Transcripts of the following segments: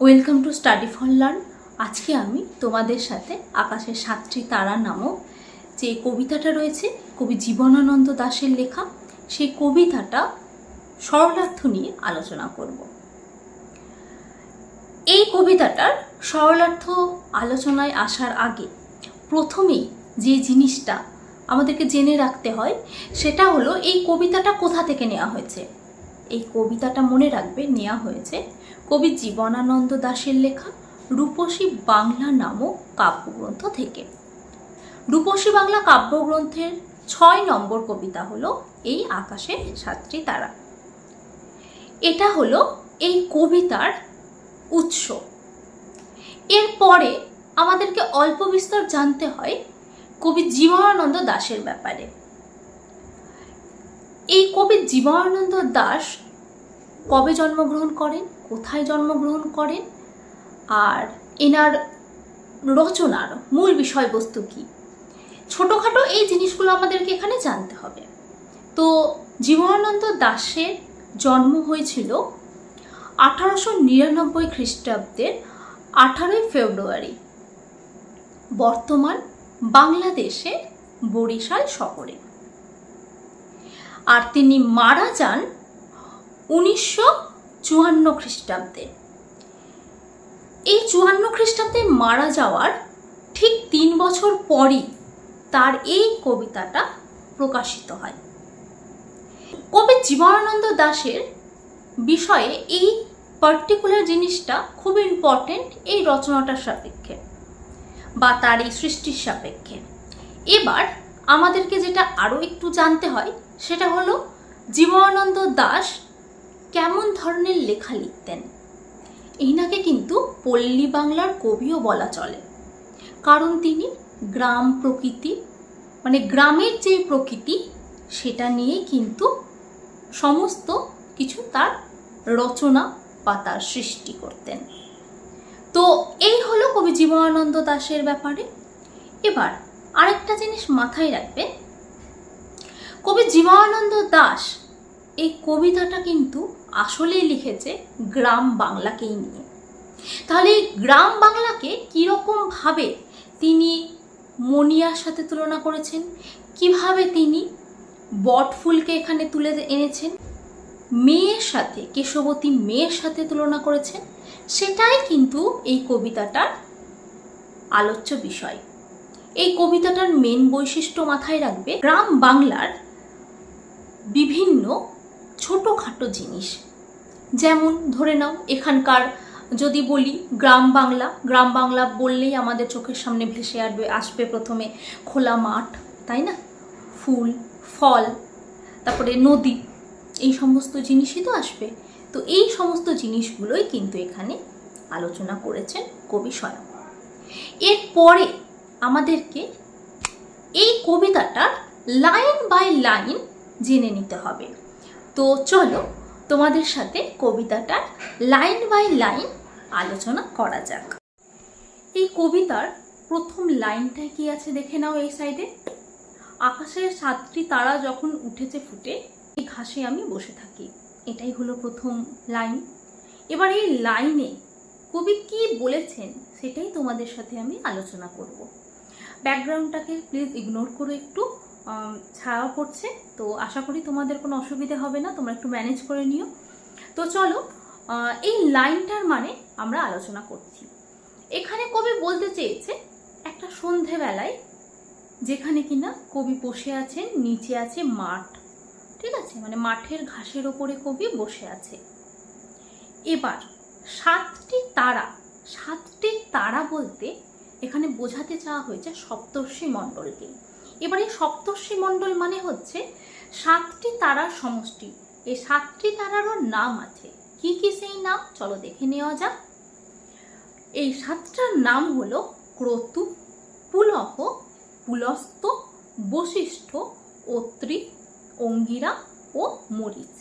Welcome to study for learn. আজকে আমি তোমাদের সাথে আকাশের সাতটি তারা নামক যে কবিতাটা রয়েছে কবি জীবনানন্দ দাশের লেখা, সেই কবিতাটা সরলার্থ নিয়ে আলোচনা করব। এই কবিতাটার সরলার্থ আলোচনায় আসার আগে প্রথমেই যে জিনিসটা আমাদেরকে জেনে রাখতে হয় সেটা হলো এই কবিতাটা কোথা থেকে নেওয়া হয়েছে। এই কবিতাটা মনে রাখবে নেওয়া হয়েছে কবি জীবনানন্দ দাশের লেখা রূপসী বাংলা নামক কাব্যগ্রন্থ থেকে। রূপসী বাংলা কাব্যগ্রন্থের ৬ নম্বর কবিতা হলো এই আকাশে সাতটি তারা। এটা হলো এই কবিতার উৎস। এরপরে আমাদেরকে অল্প বিস্তর জানতে হয় কবি জীবনানন্দ দাশের ব্যাপারে। এই কবি জীবনানন্দ দাশ কবে জন্মগ্রহণ করেন, কোথায় জন্মগ্রহণ করেন, আর এনার রচনার মূল বিষয়বস্তু কী, ছোটোখাটো এই জিনিসগুলো আমাদেরকে এখানে জানতে হবে। তো জীবনানন্দ দাশের জন্ম হয়েছিল 1899 খ্রিস্টাব্দের 18 ফেব্রুয়ারি বর্তমান বাংলাদেশে বরিশাল শহরে। আর তিনি মারা যান 1954 খ্রিস্টাব্দে। এই 54 খ্রিস্টাব্দে মারা যাওয়ার ঠিক 3 বছর পরই তার এই কবিতাটা প্রকাশিত হয়। কবি জীবনানন্দ দাশের বিষয়ে এই পার্টিকুলার জিনিসটা খুব ইম্পর্টেন্ট এই রচনাটার সাপেক্ষে বা তার এই সৃষ্টির সাপেক্ষে। এবার আমাদেরকে যেটা আরও একটু জানতে হয় সেটা হলো জীবনানন্দ দাশ কেমন ধরনের লেখা লিখতেন। এনাকে কিন্তু পল্লী বাংলার কবিও বলা চলে, কারণ তিনি গ্রাম প্রকৃতি মানে গ্রামের যে প্রকৃতি সেটা নিয়ে কিন্তু সমস্ত কিছু তার রচনা বা তার সৃষ্টি করতেন। তো এই হলো কবি জীবনানন্দ দাশের ব্যাপারে। এবার আরেকটা জিনিস মাথায় রাখবে, কবি জীবনানন্দ দাশ এই কবিতাটা কিন্তু আসলেই লিখেছে গ্রাম বাংলাকেই নিয়ে। তাহলে এই গ্রাম বাংলাকে কীরকমভাবে তিনি মনিয়ার সাথে তুলনা করেছেন, কিভাবে তিনি বটফুলকে এখানে তুলে এনেছেন, মেয়ের সাথে কেশবতী মেয়ের সাথে তুলনা করেছেন, সেটাই কিন্তু এই কবিতাটার আলোচ্য বিষয়। এই কবিতাটার মেন বৈশিষ্ট্য মাথায় রাখবে, গ্রাম বাংলার বিভিন্ন ছোটোখাটো জিনিস, যেমন ধরে নাও এখানকার যদি বলি গ্রাম বাংলা বললেই আমাদের চোখের সামনে ভেসে আসবে প্রথমে খোলা মাঠ, তাই না, ফুল ফল, তারপরে নদী, এই সমস্ত জিনিসই তো আসবে। তো এই সমস্ত জিনিসগুলোই কিন্তু এখানে আলোচনা করেছেন কবি স্বয়ং। এরপরে আমাদেরকে এই কবিতাটার লাইন বাই লাইন জেনে নিতে হবে। তো চলো তোমাদের সাথে কবিতাটার লাইন বাই লাইন আলোচনা করা যাক। এই কবিতার প্রথম লাইনটায় কি আছে দেখে নাও। এই সাইডে আকাশের সাতটি তারা যখন উঠেছে ফুটে এই ঘাসে আমি বসে থাকি, এটাই হলো প্রথম লাইন। এবার এই লাইনে কবি কি বলেছেন সেটাই তোমাদের সাথে আমি আলোচনা করব। ব্যাকগ্রাউন্ডটাকে প্লিজ ইগনোর করো, একটু ছায়া পড়ছে, তো আশা করি তোমাদের কোনো অসুবিধা হবে না, তোমরা একটু ম্যানেজ করে নিও। তো চলো এই লাইনটার মানে আমরা আলোচনা করছি। এখানে কবি বলতে চেয়েছে একটা সন্ধেবেলায় যেখানে কিনা কবি বসে আছেন, নিচে আছে মাঠ, ঠিক আছে, মানে মাঠের ঘাসের ওপরে কবি বসে আছে। এবার সাতটি তারা বলতে এখানে বোঝাতে চাওয়া হয়েছে সপ্তর্ষি মণ্ডলকে। এবার এই সপ্তর্ষি মণ্ডল মানে হচ্ছে সাতটি তারার সমষ্টি। এই সাতটি তারারও নাম আছে, কি কি সেই নাম চলো দেখে নেওয়া যাক। এই সাতটার নাম হলো ক্রতু, পুলহ, পুলস্ত, বশিষ্ঠ, অত্রি, অঙ্গিরা ও মরিচ।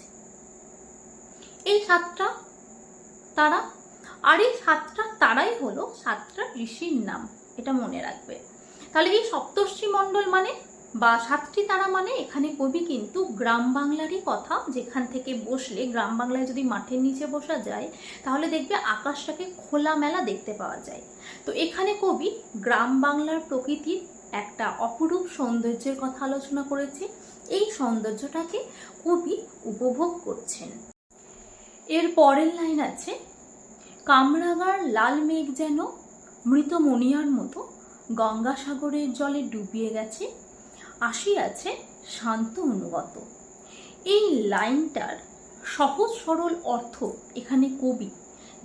এই সাতটা তারা, আর এই সাতটা তারাই হলো সাতটা ঋষির নাম, এটা মনে রাখবে। তাহলে এই সপ্তর্ষি মণ্ডল মানে বা সাতটি তারা মানে এখানে কবি কিন্তু গ্রাম বাংলারই কথা, যেখান থেকে বসলে গ্রাম বাংলায় যদি মাঠের নিচে বসা যায় তাহলে দেখবে আকাশটাকে খোলামেলা দেখতে পাওয়া যায়। তো এখানে কবি গ্রাম বাংলার প্রকৃতির একটা অপরূপ সৌন্দর্যের কথা আলোচনা করেছে। এই সৌন্দর্যটাকে কবি উপভোগ করছেন। এর পরের লাইন আছে, কামরাগার লাল মেঘ যেন মৃত মণিয়ার মতো গঙ্গাসাগরের জলে ডুবিয়ে গেছে, আসিয়াছে শান্ত অনুগত। এই লাইনটার সহজ সরল অর্থ এখানে কবি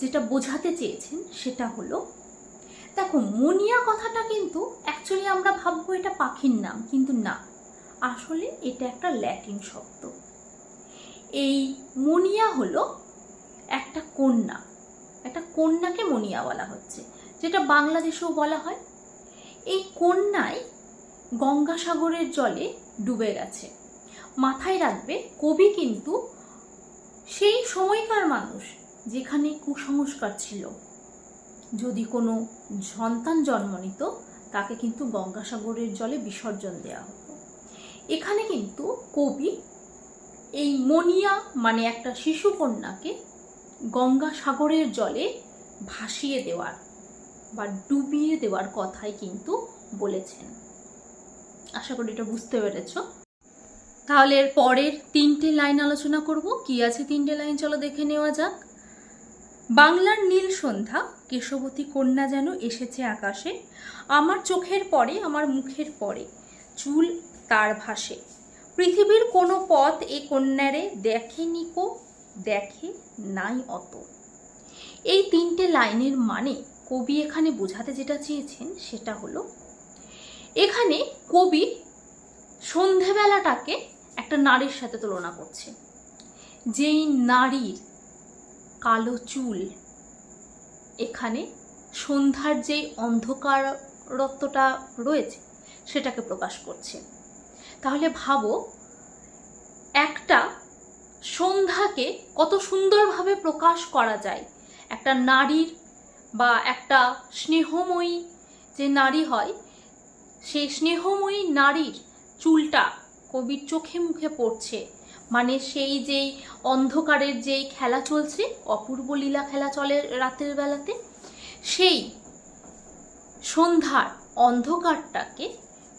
যেটা বোঝাতে চেয়েছেন সেটা হলো, দেখো মণিয়া কথাটা কিন্তু অ্যাকচুয়ালি আমরা ভাববো এটা পাখির নাম, কিন্তু না, আসলে এটা একটা ল্যাটিন শব্দ। এই মণিয়া হলো একটা কন্যা, একটা কন্যাকে মণিয়া বলা হচ্ছে, যেটা বাংলাদেশেও বলা হয়। এই কন্যাই গঙ্গাসাগরের জলে ডুবে গেছে। মাথায় রাখবে কবি কিন্তু সেই সময়কার মানুষ যেখানে কুসংস্কার ছিল, যদি কোনো সন্তান জন্ম নিত তাকে কিন্তু গঙ্গাসাগরের জলে বিসর্জন দেওয়া হতো। এখানে কিন্তু কবি এই মণিয়া মানে একটা শিশু কন্যাকে গঙ্গাসাগরের জলে ভাসিয়ে দেওয়ার বা ডুবিয়ে দেওয়ার কথাই কিন্তু বলেছেন। আশা করি এটা বুঝতে পেরেছ। তাহলে এর পরের তিনটে লাইন আলোচনা করব। কি আছে তিনটে লাইন, চলো দেখে নেওয়া যাক। বাংলার নীল সন্ধ্যা কেশবতী কন্যা যেন এসেছে আকাশে, আমার চোখের পরে আমার মুখের পরে চুল তার ভাসে, পৃথিবীর কোনো পথ এ কন্যারে দেখেনি কো, দেখে নাই অত। এই তিনটে লাইনের মানে কবি এখানে বোঝাতে যেটা চেয়েছেন সেটা হলো, এখানে কবি সন্ধেবেলাটাকে একটা নারীর সাথে তুলনা করছে। যেই নারীর কালো চুল এখানে সন্ধ্যার যেই অন্ধকারত্বটা রয়েছে সেটাকে প্রকাশ করছে। তাহলে ভাবো একটা সন্ধ্যাকে কত সুন্দরভাবে প্রকাশ করা যায়। একটা নারীর বা একটা স্নেহময়ী যে নারী হয়, সেই স্নেহময়ী নারীর চুলটা কবির চোখে মুখে পড়ছে, মানে সেই যেই অন্ধকারের যেই খেলা চলছে, অপূর্ব লীলা খেলা চলে রাতের বেলাতে, সেই সন্ধ্যার অন্ধকারটাকে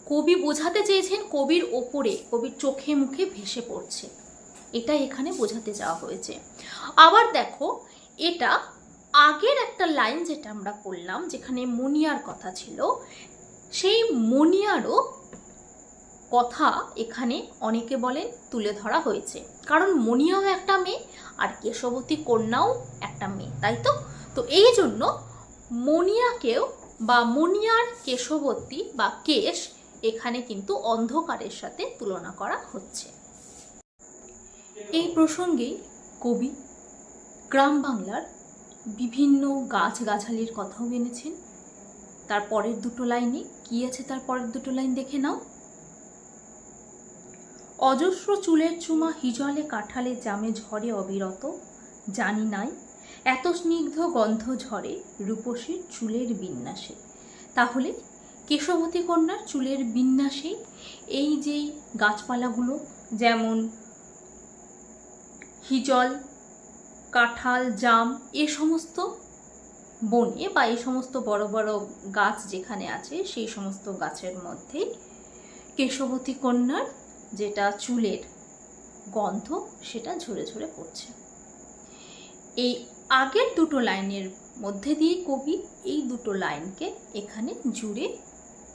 কবি বোঝাতে চেয়েছেন কবির ওপরে, কবির চোখে মুখে ভেসে পড়ছে, এটা এখানে বোঝাতে যাওয়া হয়েছে। আবার দেখো, এটা আগের একটা লাইন যেটা আমরা পড়লাম যেখানে মণিয়ার কথা ছিল, সেই মণিয়ারও কথা এখানে অনেকে বলেন তুলে ধরা হয়েছে, কারণ মণিয়াও একটা মেয়ে আর কেশবতী কন্যাও একটা মেয়ে, তাই তো? তো এই জন্য মণিয়াকেও বা মণিয়ার কেশবতী বা কেশ এখানে কিন্তু অন্ধকারের সাথে তুলনা করা হচ্ছে। এই প্রসঙ্গেই কবি গ্রাম বাংলার বিভিন্ন গাছগাছালির কথাও এনেছেন। তার পরের দুটো লাইনে কি আছে, তার পরের দুটো লাইন দেখে নাও। অজস্র চুলের চুমা হিজলে কাঠালে জামে ঝরে অবিরত, জানি নাই এত স্নিগ্ধ গন্ধ ঝরে রূপসীর চুলের বিন্যাসে। তাহলে কেশবতী কন্যার চুলের বিন্যাসে এই যেই গাছপালাগুলো, যেমন হিজল, কাঁঠাল, জাম, এ সমস্ত বনে বা এই সমস্ত বড় বড় গাছ যেখানে আছে সেই সমস্ত গাছের মধ্যে কেশবতী কন্যার যেটা চুলের গন্ধ সেটা ঝরে ঝরে পড়ছে। এই আগের দুটো লাইনের মধ্যে দিয়ে কবি এই দুটো লাইনকে এখানে জুড়ে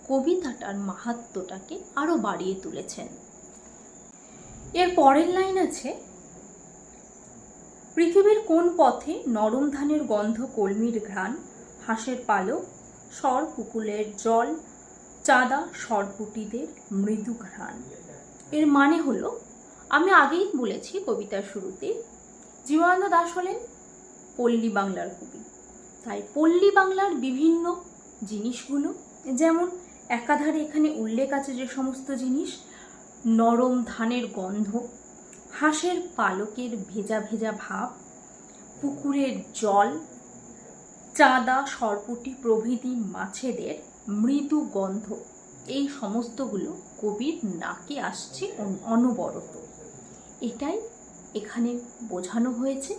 কবিতাটার মাহাত্ম্যটাকে আরো বাড়িয়ে তুলেছেন। এর পরের লাইন আছে, পৃথিবীর কোন পথে নরম ধানের গন্ধ কলমির ঘ্রাণ, হাঁসের পালক সর পুকুলের জল, চাঁদা সরপুটিদের মৃদু ঘ্রাণ। এর মানে হলো, আমি আগেই বলেছি কবিতার শুরুতে, জীবনানন্দ দাশ হলেন পল্লী বাংলার কবি, তাই পল্লী বাংলার বিভিন্ন জিনিসগুলো, যেমন একাধারে এখানে উল্লেখ আছে যে সমস্ত জিনিস, নরম ধানের গন্ধ, হাঁসের পালকের ভেজা ভেজা ভাব, পুকুরের জল, চাঁদা সরপুটি প্রভৃতি মাছেদের মৃদু গন্ধ, এই সমস্তগুলো কবির নাকে আসছে অনবরত, এটাই এখানে বোঝানো হয়েছে।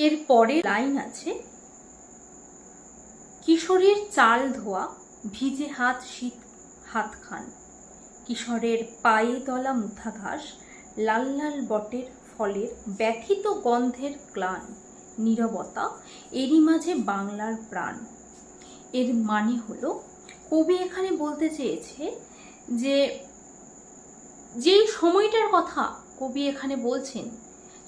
এর পরে লাইন আছে, কিশোরীর চাল ধোয়া ভিজে হাত শীত হাত খান, কিশোরের পায়ে দলা মুথা ঘাস, লাল লাল বটের ফলের ব্যথিত গন্ধের ক্লান, নীরবতা এরই মাঝে বাংলার প্রাণ। এর মানে হলো কবি এখানে বলতে চেয়েছে যে যেই সময়টার কথা কবি এখানে বলছেন,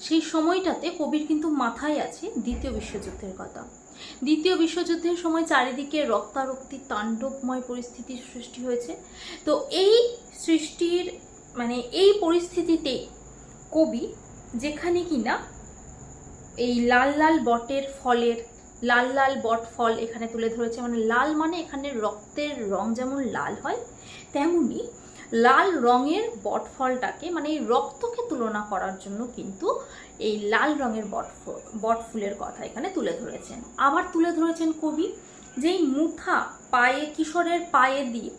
সেই সময়টাতে কবির কিন্তু মাথায় আছে দ্বিতীয় বিশ্বযুদ্ধের কথা। দ্বিতীয় বিশ্বযুদ্ধের সময় চারিদিকে রক্তারক্তি তাণ্ডবময় পরিস্থিতির সৃষ্টি হয়েছে। তো এই সৃষ্টির এই পরিস্থিতিতে কবি যেখানে কিনা এই লাল লাল বটের ফলের লাল লাল বট ফল এখানে তুলে ধরেছে, লাল মানে এখানে রক্তের রং যেমন লাল হয়, তেমনি লাল রঙের বট ফলটাকে এই রক্তকে তুলনা করার জন্য কিন্তু এই লাল রঙের বট ফুলের কথা এখানে তুলে ধরেছেন। আবার তুলে ধরেছেন কবি যেই মুথা পায়ে, কিশোরের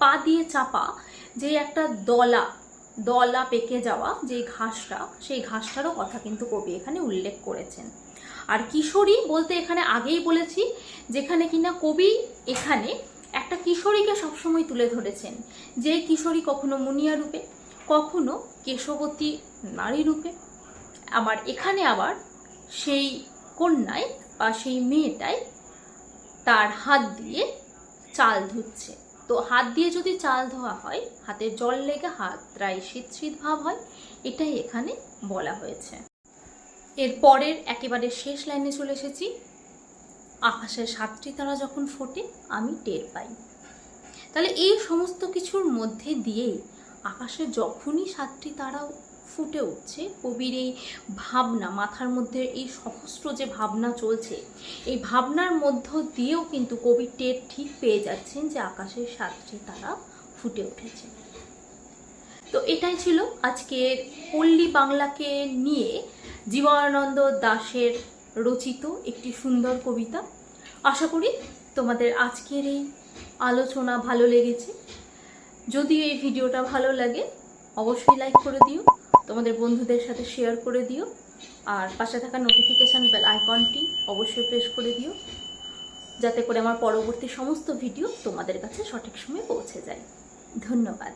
পা দিয়ে চাপা যে একটা দলা পেকে যাওয়া যে ঘাসটা, সেই ঘাসটারও কথা কিন্তু কবি এখানে উল্লেখ করেছেন। আর কিশোরী বলতে এখানে আগেই বলেছি, যেখানে কিনা কবি এখানে একটা কিশোরীকে সবসময় তুলে ধরেছেন, যে কিশোরী কখনো মুনিয়া রূপে, কখনো কেশবতী নারী রূপে। আবার এখানে আবার সেই কন্যায় বা সেই মেয়েটাই তার হাত দিয়ে চাল ধুচ্ছে। তো হাত দিয়ে যদি চাল ধোয়া হয়, হাতে জল লেগে হাত প্রায় শীত শীত ভাব হয়, এটাই এখানে বলা হয়েছে। এর পরের একেবারে শেষ লাইনে চলে এসেছি, আকাশের 7টি তারা যখন ফোটে আমি টের পাই। তাহলে এই সমস্ত কিছুর মধ্যে দিয়েই আকাশে যখনই 7টি তারা ফুটে উঠছে, কবির এই ভাবনা, মাথার মধ্যে এই সহস্র যে ভাবনা চলছে, এই ভাবনার মধ্য দিয়েও কিন্তু কবি টের ঠিক পেয়ে যাচ্ছেন যে আকাশের 7টি তারা ফুটে উঠেছে। তো এটাই ছিল আজকের পল্লী বাংলাকে নিয়ে জীবনানন্দ দাশের রচিত একটি সুন্দর কবিতা। আশা করি তোমাদের আজকের এই আলোচনা ভালো লেগেছে। যদি এই ভিডিওটা ভালো লাগে অবশ্যই লাইক করে দিও, তোমাদের বন্ধুদের সাথে শেয়ার করে দিও, আর পাশে থাকা নোটিফিকেশান বেল আইকনটি অবশ্যই প্রেস করে দিও, যাতে করে আমার পরবর্তী সমস্ত ভিডিও তোমাদের কাছে সঠিক সময়ে পৌঁছে যায়। ধন্যবাদ।